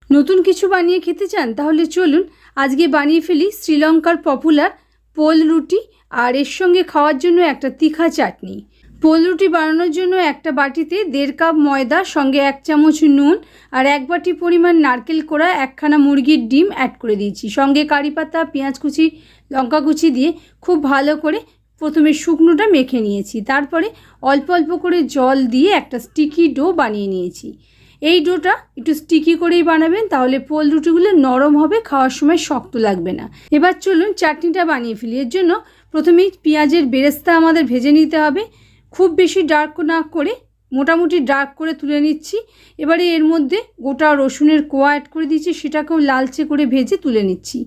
নতুন কিছু বানিয়ে খেতে চান তাহলে চলুন আজকে বানিয়ে ফেলি শ্রীলঙ্কার পপুলার পোল রুটি আর এর সঙ্গে খাওয়ার জন্য একটা তিখা চাটনি। পোল রুটি বানানোর জন্য একটা বাটিতে 1.5 কাপ ময়দা, সঙ্গে 1 চামচ নুন আর 1 বাটি পরিমাণ নারকেল কোড়া, একখানা মুরগির ডিম অ্যাড করে দিয়েছি। সঙ্গে কারি পাতা, পেঁয়াজ কুচি, লঙ্কা কুচি দিয়ে খুব ভালো করে প্রথমে শুকনোটা মেখে নিয়েছি। তারপরে অল্প অল্প করে জল দিয়ে একটা স্টিকি ডো বানিয়ে নিয়েছি। এই ডোটা একটু স্টিকি করেই বানাবেন, তাহলে পোল রুটিগুলো নরম হবে, খাওয়ার সময় শক্ত লাগবে না। এবার চলুন চাটনিটা বানিয়ে ফেলি। এর জন্য প্রথমেই পেঁয়াজের বেরেস্তা আমাদের ভেজে নিতে হবে। খুব বেশি ডার্ক না করে মোটামুটি ডার্ক করে তুলে নিচ্ছি। এবারে এর মধ্যে গোটা রসুনের কোয়া অ্যাড করে দিচ্ছি, সেটাকেও লালচে করে ভেজে তুলে নিচ্ছি।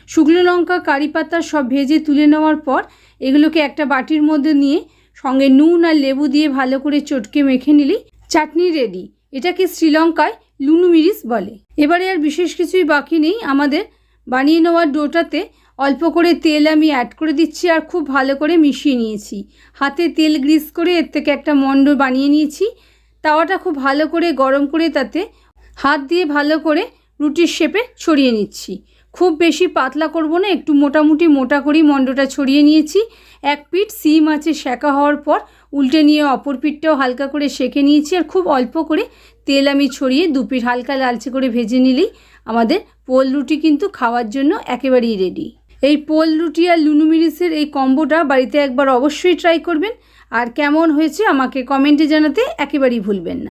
শুকনো লঙ্কা, কারি পাতা সব ভেজে তুলে নেওয়ার পর এগুলোকে একটা বাটির মধ্যে নিয়ে সঙ্গে নুন আর লেবু দিয়ে ভালো করে চটকে মেখে নিলেই চাটনি রেডি। এটাকে শ্রীলঙ্কায় লুনু মিরিস বলে। এবারে আর বিশেষ কিছুই বাকি নেই, আমাদের বানিয়ে নেওয়ার ডোটাতে অল্প করে তেল আমি অ্যাড করে দিচ্ছি আর খুব ভালো করে মিশিয়ে নিয়েছি। হাতে তেল গ্রিস করে এর থেকে একটা মণ্ড বানিয়ে নিয়েছি। তাওয়াটা খুব ভালো করে গরম করে তাতে হাত দিয়ে ভালো করে রুটির শেপে ছড়িয়ে নিচ্ছি। খুব বেশি পাতলা করব না, একটু মোটামুটি মোটা করেই মণ্ডটা ছড়িয়ে নিয়েছি। এক পিঠ সিম আছে সেঁকা হওয়ার পর উল্টে নিয়ে অপর পিঠটাও হালকা করে সেঁকে নিয়েছি আর খুব অল্প করে তেল আমি ছড়িয়ে 2 পিঠ হালকা লালচে করে ভেজে নিলেই আমাদের পোল রুটি কিন্তু খাওয়ার জন্য একেবারেই রেডি। এই পোল রুটি আর লুনু মিরিসের এই কম্বোটা বাড়িতে একবার অবশ্যই ট্রাই করবেন, আর কেমন হয়েছে আমাকে কমেন্টে জানাতে একেবারেই ভুলবেন না।